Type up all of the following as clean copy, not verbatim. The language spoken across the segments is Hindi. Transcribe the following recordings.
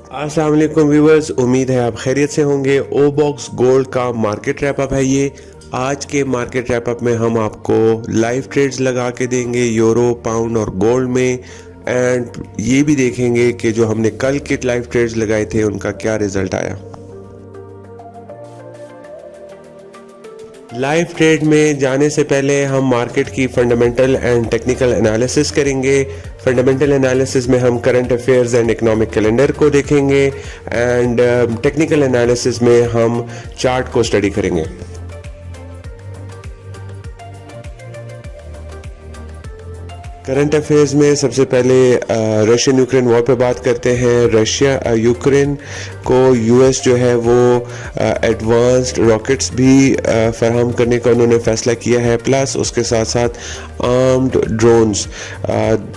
अस्सलाम वालेकुम व्यूवर्स, उम्मीद है आप खैरियत से होंगे। ओ बॉक्स गोल्ड का मार्केट रैप अप है ये। आज के मार्केट रैप अप में हम आपको लाइव ट्रेड्स लगा के देंगे यूरो, पाउंड और गोल्ड में, एंड ये भी देखेंगे कि जो हमने कल के लाइव ट्रेड्स लगाए थे उनका क्या रिजल्ट आया। लाइव ट्रेड में जाने से पहले हम मार्केट की फंडामेंटल एंड टेक्निकल एनालिसिस करेंगे। फंडामेंटल एनालिसिस में हम current affairs and economic calendar को देखेंगे, एंड टेक्निकल एनालिसिस में हम चार्ट को स्टडी करेंगे। करंट अफेयर्स में सबसे पहले रशियन यूक्रेन वॉर पे बात करते हैं। रशिया यूक्रेन को यूएस जो है वो एडवांस्ड रॉकेट्स भी फराहम करने का उन्होंने फैसला किया है, प्लस उसके साथ साथ आर्म्ड ड्रोन्स।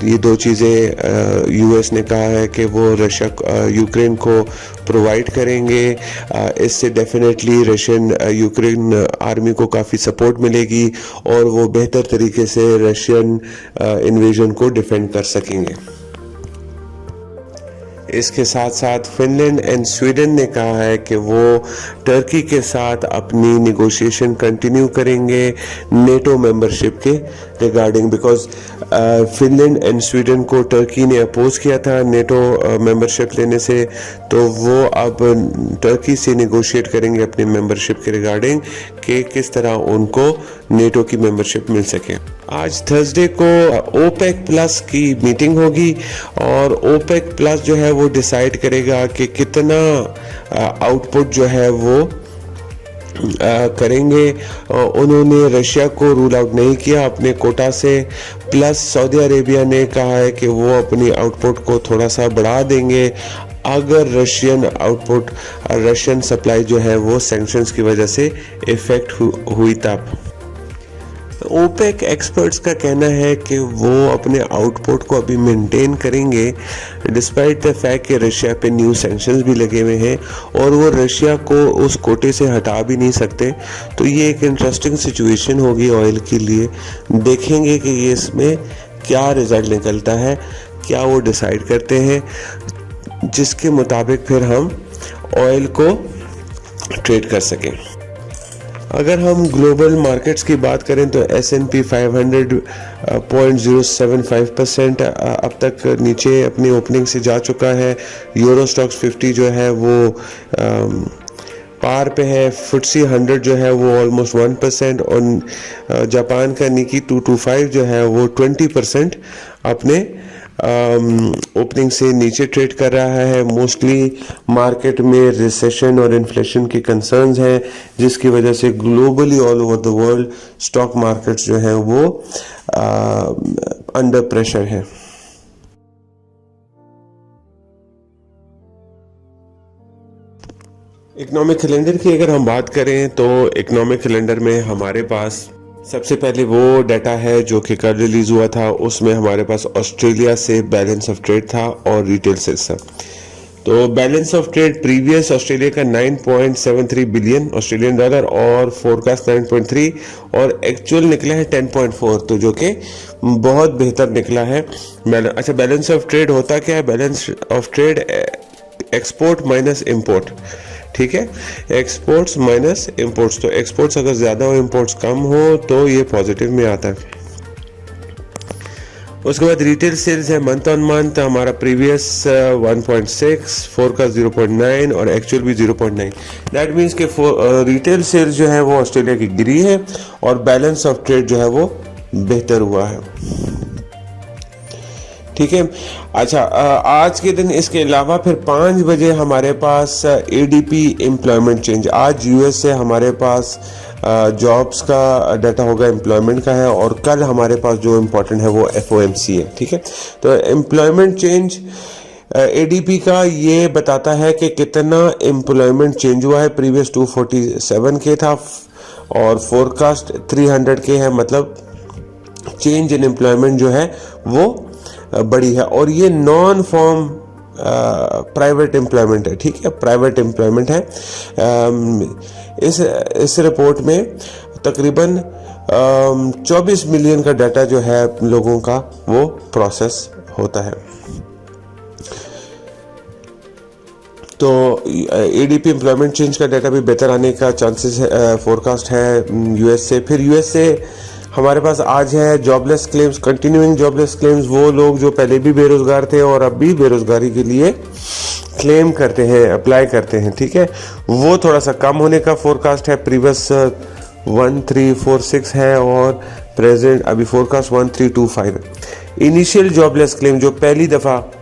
ये दो चीज़ें यूएस ने कहा है कि वो रशिया यूक्रेन को प्रोवाइड करेंगे। इससे डेफिनेटली रशियन यूक्रेन आर्मी को काफ़ी सपोर्ट मिलेगी और वो बेहतर तरीके से रशियन इन्वेजन को डिफेंड कर सकेंगे। इसके साथ साथ फिनलैंड एंड स्वीडन ने कहा है कि वो टर्की के साथ अपनी निगोशिएशन कंटिन्यू करेंगे नेटो मेंबरशिप के regarding, because Finland and Sweden को टर्की ने अपोज किया था नेटो मेंबरशिप लेने से, तो वो अब टर्की से निगोशिएट करेंगे अपनी मेंबरशिप के रिगार्डिंग कि किस तरह उनको नेटो की मेंबरशिप मिल सके। आज थर्सडे को ओपेक प्लस की मीटिंग होगी और ओपेक प्लस जो है वो डिसाइड करेगा कि कितना आउटपुट जो है वो करेंगे। उन्होंने रशिया को रूल आउट नहीं किया अपने कोटा से, प्लस सऊदी अरेबिया ने कहा है कि वो अपनी आउटपुट को थोड़ा सा बढ़ा देंगे अगर रशियन आउटपुट, रशियन सप्लाई जो है वो सैंक्शंस की वजह से इफेक्ट हुई तब। ओपेक एक्सपर्ट्स का कहना है कि वो अपने आउटपुट को अभी मेंटेन करेंगे डिस्पाइट द फैक्ट कि रशिया पे न्यू सैंक्शंस भी लगे हुए हैं और वो रशिया को उस कोटे से हटा भी नहीं सकते। तो ये एक इंटरेस्टिंग सिचुएशन होगी ऑयल के लिए। देखेंगे कि ये इसमें क्या रिजल्ट निकलता है, क्या वो डिसाइड करते हैं, जिसके मुताबिक फिर हम ऑयल को ट्रेड कर सकें। अगर हम ग्लोबल मार्केट्स की बात करें तो S&P 500 0.075% अब तक नीचे अपनी ओपनिंग से जा चुका है। यूरो स्टॉक्स 50 जो है वो पार पे है। FTSE 100 जो है वो ऑलमोस्ट 1% और जापान का निकी 225 जो है वो 20% अपने ओपनिंग से नीचे ट्रेड कर रहा है। मोस्टली मार्केट में रिसेशन और इन्फ्लेशन के कंसर्न्स हैं, जिसकी वजह से globally all over the world stock markets जो हैं वो अंडर प्रेशर है। इकोनॉमिक कैलेंडर की अगर हम बात करें तो इकोनॉमिक कैलेंडर में हमारे पास सबसे पहले वो डाटा है जो कि कल रिलीज हुआ था। उसमें हमारे पास ऑस्ट्रेलिया से बैलेंस ऑफ ट्रेड था और रिटेल सेल्स था। तो balance of trade previous Australia का 9.73 बिलियन ऑस्ट्रेलियन डॉलर और फोरकास्ट 9.3 और एक्चुअल निकला है 10.4, तो जो कि बहुत बेहतर निकला है। अच्छा, बैलेंस ऑफ ट्रेड होता क्या है? Balance of trade export minus import, ठीक है, एक्सपोर्ट्स माइनस इंपोर्ट्स। तो एक्सपोर्ट्स अगर ज़्यादा हो, इंपोर्ट्स कम हो, तो ये पॉजिटिव में आता है। उसके बाद रिटेल सेल्स है मंथ ऑन मंथ हमारा प्रीवियस 1.6, फोरकास्ट 0.9 और एक्चुअल भी 0.9। दैट मीन्स के रिटेल सेल्स जो है वो ऑस्ट्रेलिया की गिरी है और बैलेंस ऑफ ट्रेड जो है वो बेहतर हुआ है, ठीक है। अच्छा, आज के दिन इसके अलावा फिर 5 बजे हमारे पास ADP एम्प्लॉयमेंट चेंज। आज यूएस से हमारे पास जॉब्स का डाटा होगा, एम्प्लॉयमेंट का है, और कल हमारे पास जो इम्पोर्टेंट है वो FOMC है, ठीक है। तो एम्प्लॉयमेंट चेंज ADP का ये बताता है कि कितना एम्प्लॉयमेंट चेंज हुआ है। प्रीवियस 247 के था और फोरकास्ट 300 के है, मतलब चेंज इन एम्प्लॉयमेंट जो है वो बड़ी है। और ये नॉन फॉर्म प्राइवेट एम्प्लॉयमेंट है, ठीक है, प्राइवेट एम्प्लॉयमेंट है। इस रिपोर्ट में तकरीबन 24 मिलियन का डाटा जो है लोगों का वो प्रोसेस होता है। तो एडीपी एम्प्लॉयमेंट चेंज का डाटा भी बेहतर आने का चांसेस फोरकास्ट है यूएस से। फिर यूएस से हमारे पास आज है jobless claims, continuing jobless claims. वो लोग जो पहले भी बेरोजगार थे और अब भी बेरोजगारी के लिए क्लेम करते हैं, अप्लाई करते हैं, ठीक है, वो थोड़ा सा कम होने का फोरकास्ट है। प्रीवियस 1346 है और प्रेजेंट अभी फोरकास्ट 1325 है। इनिशियल जॉबलेस क्लेम जो पहली दफ़ा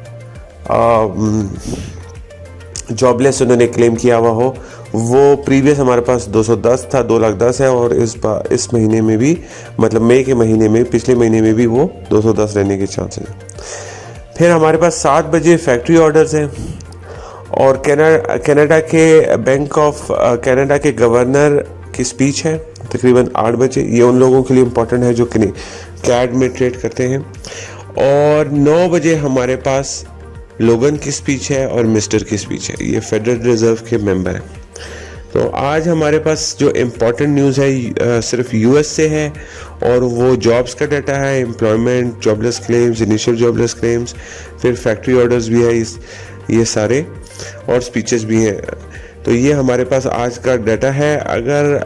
जॉबलेस उन्होंने क्लेम किया हुआ हो, वो प्रीवियस हमारे पास 210 था, 2,10,000 है, और इस महीने में भी, मतलब मई के महीने में, पिछले महीने में भी वो 210 रहने के चांसेस हैं। फिर हमारे पास 7 बजे फैक्ट्री ऑर्डर्स हैं और कनाडा के बैंक ऑफ कनाडा के गवर्नर की स्पीच है तकरीबन 8 बजे। ये उन लोगों के लिए इम्पोर्टेंट है जो कैड में ट्रेड करते हैं। और 9 बजे हमारे पास लोगन की स्पीच है और मिस्टर की स्पीच है, ये फेडरल रिजर्व के मेंबर हैं। तो आज हमारे पास जो इम्पोर्टेंट न्यूज़ है सिर्फ यूएस से है और वो जॉब्स का डाटा है, employment, jobless claims, initial jobless claims, फिर फैक्ट्री ऑर्डर्स भी है, ये सारे, और स्पीचेस भी हैं। तो ये हमारे पास आज का डाटा है। अगर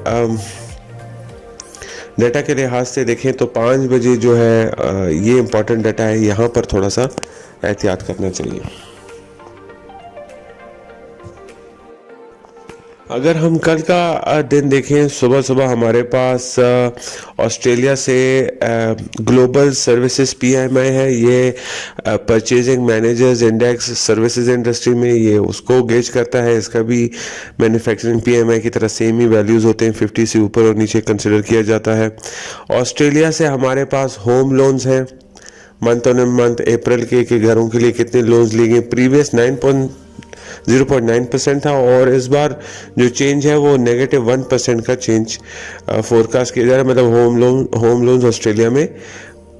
डाटा के लिहाज से देखें तो 5 बजे जो है ये इम्पोर्टेंट डाटा है, यहाँ पर थोड़ा सा एहतियात करना चाहिए। अगर हम कल का दिन देखें, सुबह सुबह हमारे पास ऑस्ट्रेलिया से ग्लोबल सर्विसेज पीएमआई है, ये purchasing managers index services industry में ये उसको गेज करता है। इसका भी मैन्युफैक्चरिंग पीएमआई की तरह सेम ही वैल्यूज़ होते हैं, 50 से ऊपर और नीचे कंसिडर किया जाता है। ऑस्ट्रेलिया से हमारे पास होम लोन्स हैं, मंथ ऑन मंथ अप्रैल के घरों के लिए कितने लोन्स लिए गए। प्रीवियस 0.9% था और इस बार जो चेंज है वो -1% का चेंज फोरकास्ट किया जा रहा है। मतलब होम लोन्स ऑस्ट्रेलिया में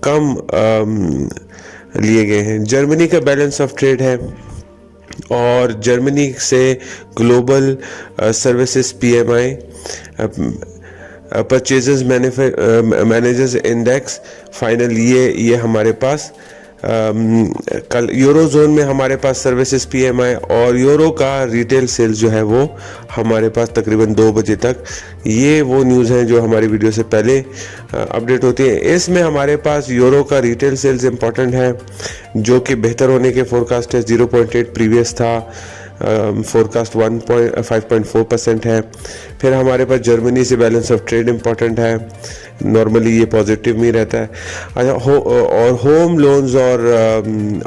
कम लिए गए हैं। जर्मनी का बैलेंस ऑफ ट्रेड है और जर्मनी से global services PMI purchases managers index final ये हमारे पास कल यूरो जोन में हमारे पास सर्विसेज पीएमआई और यूरो का रिटेल सेल्स जो है वो हमारे पास तकरीबन 2 बजे तक। ये वो न्यूज़ हैं जो हमारी वीडियो से पहले अपडेट होती है। इसमें हमारे पास यूरो का रिटेल सेल्स इंपॉर्टेंट है जो कि बेहतर होने के फोरकास्ट है। 0.8 प्रीवियस था, फोरकास्ट 5.4% है। फिर हमारे पास जर्मनी से बैलेंस ऑफ ट्रेड इंपॉर्टेंट है, नॉर्मली ये पॉजिटिव में रहता है। अच्छा, और होम लोन्स और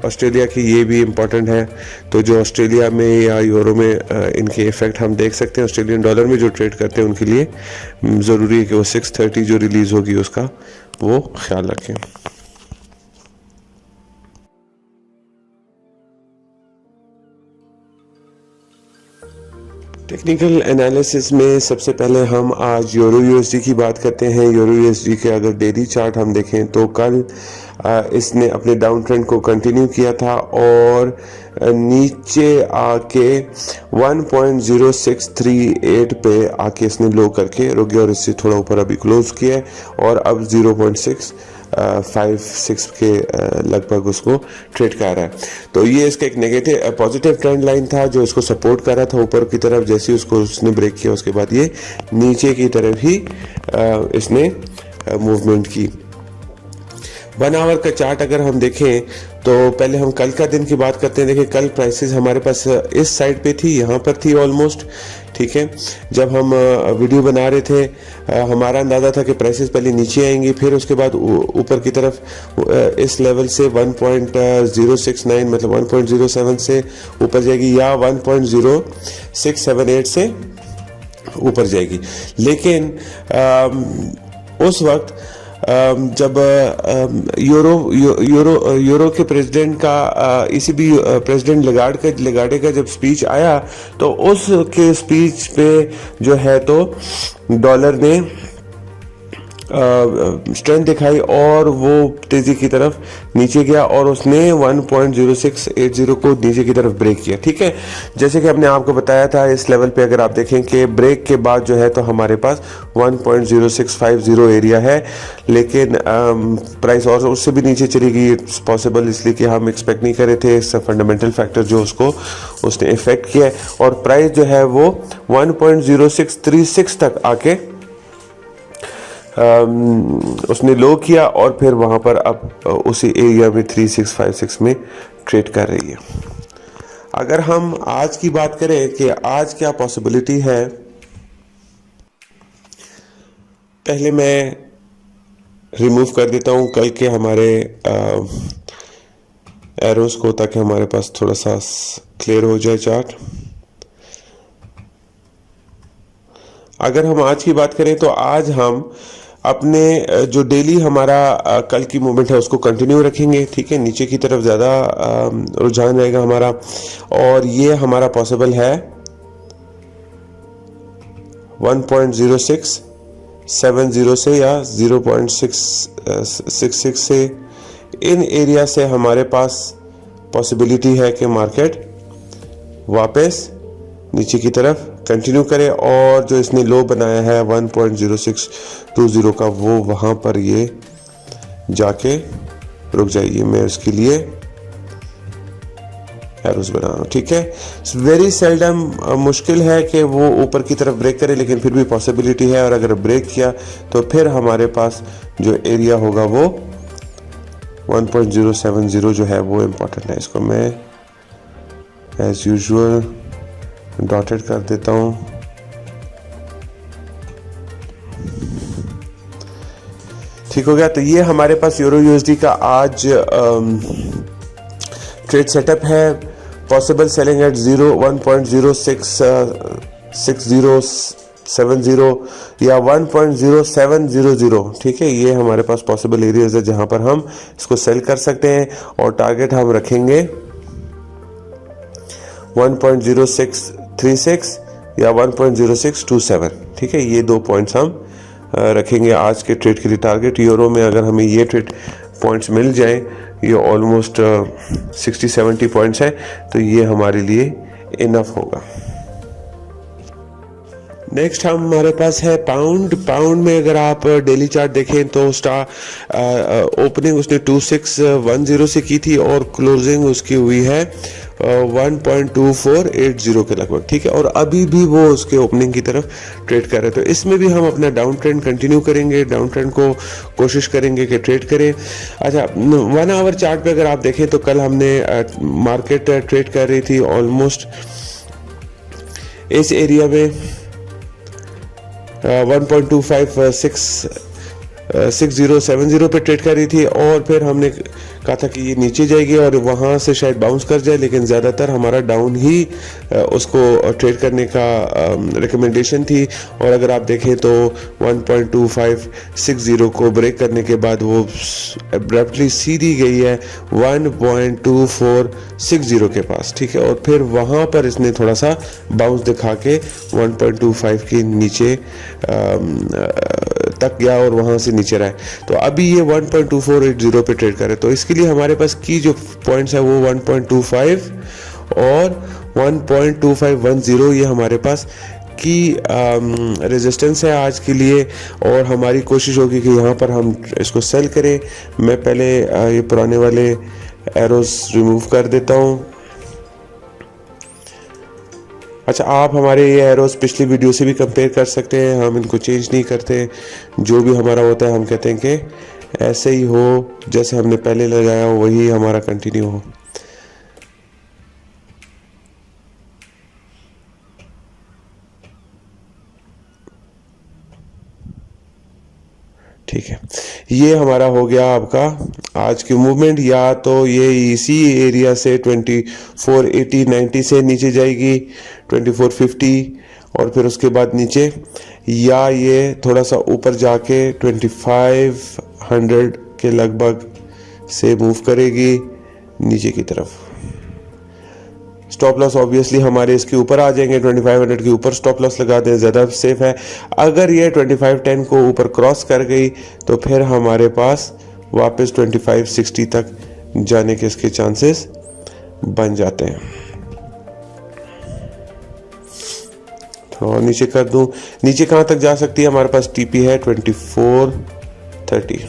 ऑस्ट्रेलिया की ये भी इम्पॉर्टेंट है। तो जो ऑस्ट्रेलिया में या यूरो में इनके इफेक्ट हम देख सकते हैं। ऑस्ट्रेलियन डॉलर में जो ट्रेड करते हैं उनके लिए ज़रूरी है कि वो 6:30 जो रिलीज़ होगी उसका वो ख्याल रखें। टेक्निकल एनालिसिस में सबसे पहले हम आज यूरो यूएसडी की बात करते हैं। यूरो यूएसडी के अगर डेली चार्ट हम देखें तो कल इसने अपने डाउन ट्रेंड को कंटिन्यू किया था और नीचे आके 1.0638 पे आके इसने लो करके रुक गया और इससे थोड़ा ऊपर अभी क्लोज किया है और अब 0.656 के लगभग उसको ट्रेड कर रहा है। तो ये इसका एक नेगेटिव पॉजिटिव ट्रेंड लाइन था जो इसको सपोर्ट कर रहा था ऊपर की तरफ। जैसे ही उसको उसने ब्रेक किया उसके बाद ये नीचे की तरफ ही इसने मूवमेंट की। 1 आवर का चार्ट अगर हम देखें तो पहले हम कल का दिन की बात करते हैं। देखिए कल प्राइसेस हमारे पास इस साइड पे थी, यहाँ पर थी ऑलमोस्ट, ठीक है। जब हम वीडियो बना रहे थे हमारा अंदाज़ा था कि प्राइसेस पहले नीचे आएंगी, फिर उसके बाद ऊपर की तरफ इस लेवल से 1.069 मतलब 1.07 से ऊपर जाएगी या 1.0678 से ऊपर जाएगी। लेकिन उस वक्त जब यूरो के प्रेसिडेंट का ECB प्रेसिडेंट लगार्डे का जब स्पीच आया तो उसके स्पीच पे जो है तो डॉलर ने स्ट्रेंथ दिखाई और वो तेजी की तरफ नीचे गया और उसने 1.0680 को नीचे की तरफ ब्रेक किया। ठीक है, जैसे कि हमने आपको बताया था इस लेवल पे अगर आप देखें कि ब्रेक के बाद जो है तो हमारे पास 1.0650 एरिया है, लेकिन प्राइस और उससे भी नीचे चली गई। इट्स पॉसिबल, इसलिए कि हम एक्सपेक्ट नहीं कर रहे थे। इस फंडामेंटल फैक्टर जो उसने इफेक्ट किया और प्राइस जो है वो 1.0636 तक आके उसने लो किया और फिर वहां पर अब उसी एरिया में 3656 में ट्रेड कर रही है। अगर हम आज की बात करें कि आज क्या पॉसिबिलिटी है, पहले मैं रिमूव कर देता हूं कल के हमारे एरोस को, ताकि हमारे पास थोड़ा सा क्लियर हो जाए चार्ट। अगर हम आज की बात करें तो आज हम अपने जो डेली हमारा कल की मूवमेंट है उसको कंटिन्यू रखेंगे। ठीक है, नीचे की तरफ ज़्यादा रुझान रहेगा हमारा, और ये हमारा पॉसिबल है 1.0670 से या 0.666 से। इन एरिया से हमारे पास पॉसिबिलिटी है कि मार्केट वापस नीचे की तरफ कंटिन्यू करे और जो इसने लो बनाया है 1.0620 का, वो वहां पर ये जाके रुक जाइए। मैं उसके लिए एरोस बना रहा हूं। ठीक है, वेरी सेल्डम, मुश्किल है कि वो ऊपर की तरफ ब्रेक करे, लेकिन फिर भी पॉसिबिलिटी है। और अगर ब्रेक किया तो फिर हमारे पास जो एरिया होगा वो 1.070 जो है वो इम्पोर्टेंट है। इसको मैं एज यूजुअल डॉटेड कर देता हूं। ठीक हो गया, तो ये हमारे पास यूरो यूएसडी का आज ट्रेड सेटअप है। पॉसिबल सेलिंग एट 1.0670 या 1.0700। ठीक है, ये हमारे पास पॉसिबल एरियाज है जहां पर हम इसको सेल कर सकते हैं, और टारगेट हम रखेंगे 1.0636 या 1.0627। ठीक है, ये 2 पॉइंट्स हम रखेंगे आज के ट्रेड के लिए टारगेट। यूरो में अगर हमें ये ट्रेड पॉइंट्स मिल जाए, ये ऑलमोस्ट 60-70 पॉइंट्स है, तो ये हमारे लिए इनफ होगा। नेक्स्ट हमारे पास है पाउंड में अगर आप डेली चार्ट देखें तो ओपनिंग उसने 2610 से की थी और क्लोजिंग उसकी हुई है 1.2480 के लगभग। ठीक है, और अभी भी वो उसके ओपनिंग की तरफ ट्रेड कर रहे हैं। तो इसमें भी हम अपना डाउन ट्रेंड कंटिन्यू करेंगे, डाउन ट्रेंड को कोशिश करेंगे कि ट्रेड करें। अच्छा, 1 आवर चार्ट पे अगर आप देखें तो कल हमने मार्केट ट्रेड कर रही थी ऑलमोस्ट इस एरिया में 1.256070 पे ट्रेड कर रही थी, और फिर हमने कहा था कि ये नीचे जाएगी और वहाँ से शायद बाउंस कर जाए, लेकिन ज़्यादातर हमारा डाउन ही उसको ट्रेड करने का रिकमेंडेशन थी। और अगर आप देखें तो 1.2560 को ब्रेक करने के बाद वो एब्रप्टली सीधी गई है 1.2460 के पास। ठीक है, और फिर वहाँ पर इसने थोड़ा सा बाउंस दिखा के 1.25 के नीचे तक गया और वहाँ से नीचे रहा है। तो अभी ये 1.2480 पे ट्रेड करे, तो इसके लिए हमारे पास की जो पॉइंट्स है वो 1.25 और 1.2510 ये हमारे पास की रेजिस्टेंस है आज के लिए, और हमारी कोशिश होगी कि यहाँ पर हम इसको सेल करें। मैं पहले ये पुराने वाले एरोस रिमूव कर देता हूँ। अच्छा, आप हमारे ये एरोस पिछली वीडियो से भी कंपेयर कर सकते हैं, हम इनको चेंज नहीं करते। जो भी हमारा होता है हम कहते हैं कि ऐसे ही हो, जैसे हमने पहले लगाया हो वही हमारा कंटिन्यू हो। ठीक है, ये हमारा हो गया आपका आज की मूवमेंट। या तो ये इसी एरिया से 2480-90 से नीचे जाएगी 2450 और फिर उसके बाद नीचे, या ये थोड़ा सा ऊपर जाके 2500 के लगभग से मूव करेगी नीचे की तरफ। स्टॉप लॉस ऑब्वियसली हमारे इसके ऊपर आ जाएंगे, 2500 के ऊपर स्टॉप लॉस लगा दें, ज़्यादा सेफ है। अगर ये 2510 को ऊपर क्रॉस कर गई तो फिर हमारे पास वापस 2560 तक जाने के इसके चांसेस बन जाते हैं। थोड़ा नीचे कर दूं, नीचे कहाँ तक जा सकती है, हमारे पास टीपी है 2430।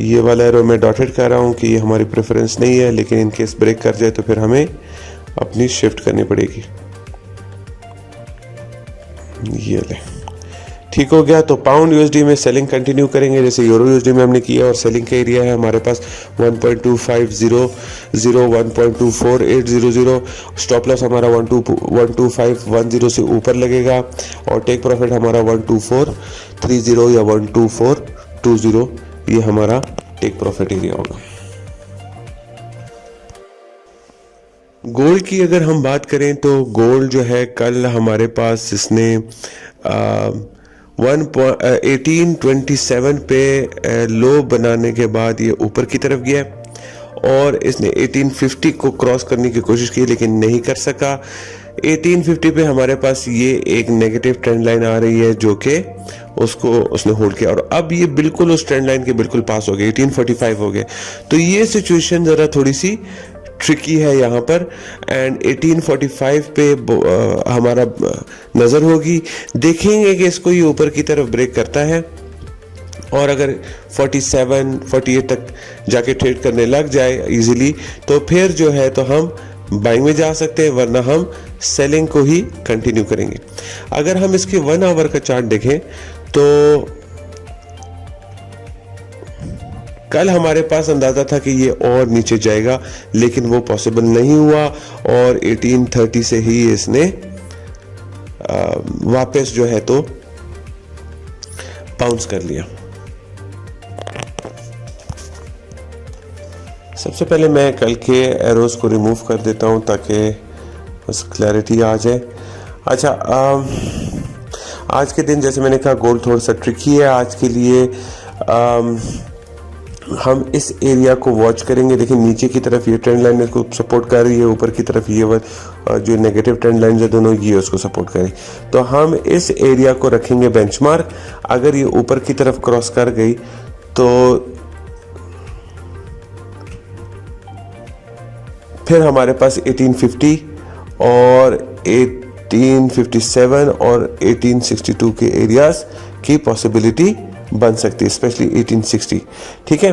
ये वाला एरो मैं डॉटेड कर रहा हूँ कि ये हमारी प्रेफरेंस नहीं है, लेकिन इन केस ब्रेक कर जाए तो फिर हमें अपनी शिफ्ट करनी पड़ेगी। ये ले, ठीक हो गया। तो पाउंड यूएसडी में सेलिंग कंटिन्यू करेंगे जैसे यूरो यूएसडी में हमने किया, और सेलिंग का एरिया है हमारे पास 1.2500, 1.24800। स्टॉप लॉस हमारा 12510 से ऊपर लगेगा, और टेक प्रॉफिट हमारा 12430 या 12420, ये हमारा टेक प्रॉफिट एरिया होगा। गोल्ड की अगर हम बात करें तो गोल्ड जो है कल हमारे पास इसने 1827 पे लो बनाने के बाद ये ऊपर की तरफ गया, और इसने 1850 को क्रॉस करने की कोशिश की लेकिन नहीं कर सका। 1850 पे हमारे पास ये एक नेगेटिव ट्रेंड लाइन आ रही है जो कि उसको उसने होल्ड किया, और अब ये बिल्कुल उस ट्रेंड लाइन के बिल्कुल पास हो गए, 1845 हो गए। तो ये सिचुएशन ज़रा थोड़ी सी ट्रिकी है यहाँ पर, एंड 1845 पे हमारा नज़र होगी। देखेंगे कि इसको ये ऊपर की तरफ ब्रेक करता है, और अगर 47 48 तक जाके ट्रेड करने लग जाए इजीली, तो फिर जो है तो हम बाइंग में जा सकते हैं, वरना हम सेलिंग को ही कंटिन्यू करेंगे। अगर हम इसके 1 आवर का चार्ट देखें तो कल हमारे पास अंदाज़ा था कि ये और नीचे जाएगा, लेकिन वो पॉसिबल नहीं हुआ, और 1830 से ही इसने वापस जो है तो बाउंस कर लिया। सबसे पहले मैं कल के एरोज को रिमूव कर देता हूं ताकि बस क्लैरिटी आ जाए। अच्छा, आज के दिन जैसे मैंने कहा गोल्ड थोड़ा सा ट्रिकी है आज के लिए। हम इस एरिया को वॉच करेंगे। देखिए नीचे की तरफ ये ट्रेंड लाइन इसको सपोर्ट कर रही है, ऊपर की तरफ ये जो नेगेटिव ट्रेंड लाइन है दोनों ये उसको सपोर्ट करें। तो हम इस एरिया को रखेंगे बेंचमार्क। अगर ये ऊपर की तरफ क्रॉस कर गई तो फिर हमारे पास 1850 और 1857 और 1862 के एरियाज की पॉसिबिलिटी बन सकती है, स्पेशली 1860। ठीक है,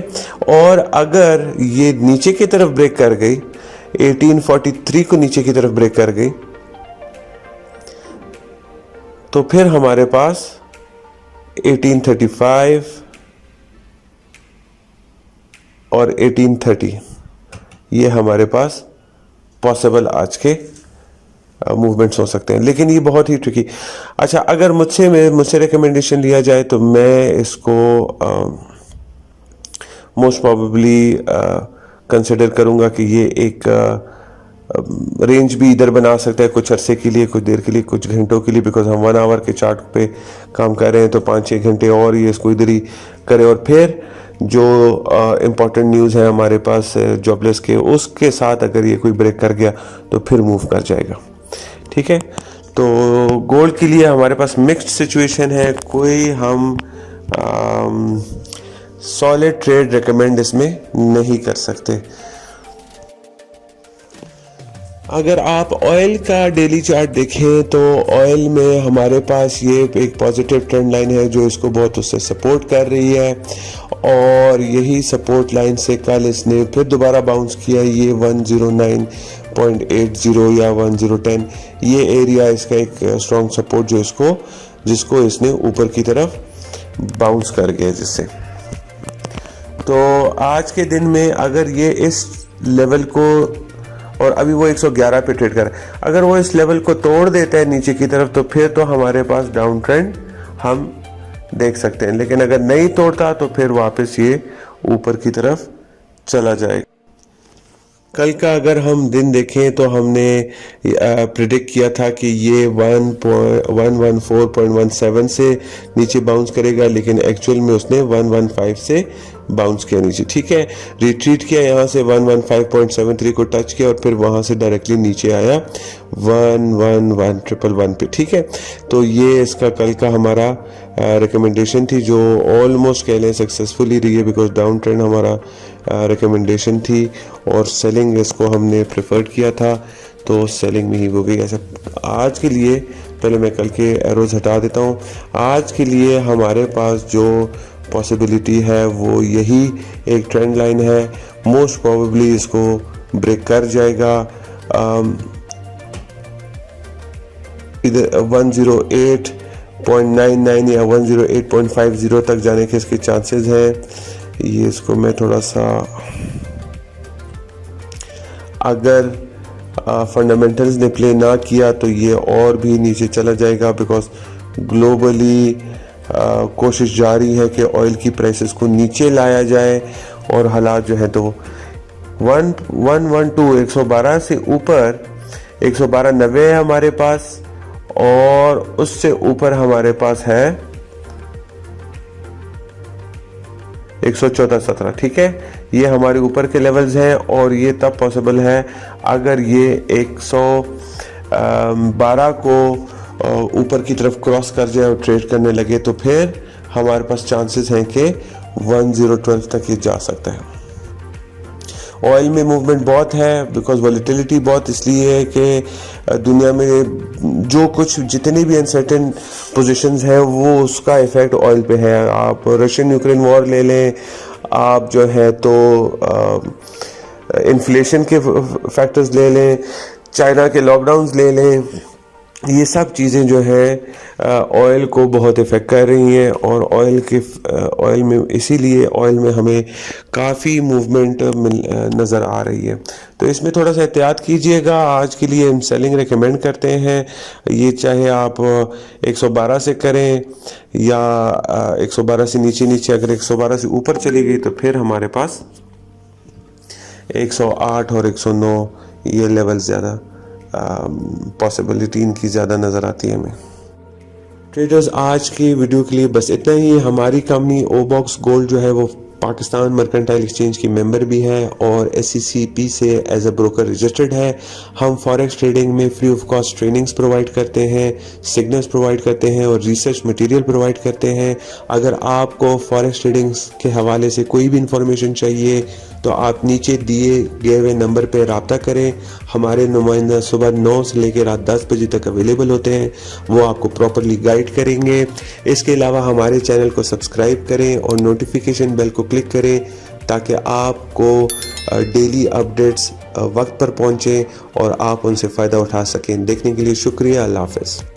और अगर ये नीचे की तरफ ब्रेक कर गई, 1843 को नीचे की तरफ ब्रेक कर गई, तो फिर हमारे पास 1835 और 1830 ये हमारे पास पॉसिबल आज के मूवमेंट्स हो सकते हैं, लेकिन ये बहुत ही ट्रिकी। अच्छा, अगर मुझसे रिकमेंडेशन लिया जाए तो मैं इसको मोस्ट प्रोबेबली कंसिडर करूँगा कि ये एक रेंज भी इधर बना सकता है कुछ अरसे के लिए, कुछ देर के लिए, कुछ घंटों के लिए, बिकॉज हम 1 आवर के चार्ट पे काम कर रहे हैं, तो 5-6 घंटे और ये इसको इधर ही करे, और फिर जो इम्पोर्टेंट न्यूज़ है हमारे पास जॉबलेस के, उसके साथ अगर ये कोई ब्रेक कर गया तो फिर मूव कर जाएगा। ठीक है, तो गोल्ड के लिए हमारे पास मिक्स्ड सिचुएशन है, कोई हम सॉलिड ट्रेड रिकमेंड इसमें नहीं कर सकते। अगर आप ऑयल का डेली चार्ट देखें तो ऑयल में हमारे पास ये एक पॉजिटिव ट्रेंड लाइन है जो इसको बहुत उससे सपोर्ट कर रही है, और यही सपोर्ट लाइन से कल इसने फिर दोबारा बाउंस किया। ये 109.80 या 1010 ये एरिया इसका एक स्ट्रॉन्ग सपोर्ट जिसको इसने ऊपर की तरफ बाउंस कर गया जिससे। तो आज के दिन में अगर ये इस लेवल को, और अभी वो 111 पे ट्रेड कर रहा है, अगर वो इस लेवल को तोड़ देता है नीचे की तरफ तो फिर तो हमारे पास डाउन ट्रेंड हम देख सकते हैं, लेकिन अगर नहीं तोड़ता तो फिर वापस ये ऊपर की तरफ चला जाएगा। कल का अगर हम दिन देखें तो हमने प्रिडिक्ट किया था कि ये 114.17 से नीचे बाउंस करेगा, लेकिन एक्चुअल में उसने 115 से बाउंस किया नीचे, ठीक है। रिट्रीट किया यहाँ से 115.73 को टच किया और फिर वहाँ से डायरेक्टली नीचे आया 111,111 पे, ठीक है। तो ये इसका कल का हमारा रिकमेंडेशन थी जो ऑलमोस्ट कह लें सक्सेसफुली रही है, बिकॉज डाउन ट्रेंड हमारा रिकमेंडेशन थी और सेलिंग इसको हमने प्रेफर्ड किया था, तो सेलिंग में ही वो भी ऐसा। आज के लिए पहले मैं कल के एरोज हटा देता हूँ। आज के लिए हमारे पास जो पॉसिबिलिटी है वो यही एक ट्रेंड लाइन है, मोस्ट प्रोबेबली इसको ब्रेक कर जाएगा। इधर 108.99 या 108.50 तक जाने के इसके चांसेस हैं। ये इसको मैं थोड़ा सा, अगर फंडामेंटल्स ने प्ले ना किया तो ये और भी नीचे चला जाएगा, बिकॉज ग्लोबली कोशिश जारी है कि ऑयल की प्राइसेस को नीचे लाया जाए और हालात जो है तो 112 से ऊपर 112.90 है हमारे पास और उससे ऊपर हमारे पास है 114.17, ठीक है। ये हमारे ऊपर के लेवल्स हैं और ये तब पॉसिबल है अगर ये 112 को ऊपर की तरफ क्रॉस कर जाए और ट्रेड करने लगे, तो फिर हमारे पास चांसेस हैं कि 1012 तक ये जा सकता है। ऑयल में मूवमेंट बहुत है बिकॉज वॉलेटिलिटी बहुत इसलिए है कि दुनिया में जो कुछ जितनी भी अनसर्टेन पोजीशंस हैं वो उसका इफेक्ट ऑयल पे है। आप रशियन यूक्रेन वॉर ले लें, आप जो है तो इन्फ्लेशन के फैक्टर्स ले लें, चाइना के लॉकडाउन्स ले लें, ये सब चीज़ें जो है ऑयल को बहुत इफ़ेक्ट कर रही हैं और ऑयल में इसीलिए ऑयल में हमें काफ़ी मूवमेंट नज़र आ रही है। तो इसमें थोड़ा सा एहतियात कीजिएगा। आज के लिए हम सेलिंग रेकमेंड करते हैं, ये चाहे आप 112 से करें या 112 से नीचे अगर 112 से ऊपर चली गई तो फिर हमारे पास 108 और 109 ये लेवल ज़्यादा पॉसिबिलिटी इनकी ज़्यादा नज़र आती है हमें। ट्रेडर्स, आज की वीडियो के लिए बस इतना ही। हमारी कंपनी ओबॉक्स गोल्ड जो है वो पाकिस्तान मर्केंटाइल एक्सचेंज की मेंबर भी है और SCCP से एज अ ब्रोकर रजिस्टर्ड है। हम फॉरेक्स ट्रेडिंग में free of cost trainings provide करते हैं, सिग्नल्स प्रोवाइड करते हैं और रिसर्च मटेरियल प्रोवाइड करते हैं। अगर आपको फॉरेक्स ट्रेडिंग्स के हवाले से कोई भी इंफॉर्मेशन चाहिए तो आप नीचे दिए गए हुए नंबर पर रब्ता करें। हमारे नुमाइंदा सुबह 9 से लेकर रात 10 बजे तक अवेलेबल होते हैं, वो आपको प्रॉपरली गाइड करेंगे। इसके अलावा हमारे चैनल को सब्सक्राइब करें और नोटिफिकेशन बेल को क्लिक करें ताकि आपको डेली अपडेट्स वक्त पर पहुंचे और आप उनसे फ़ायदा उठा सकें। देखने के लिए शुक्रिया। अल्लाह हाफ़िज़।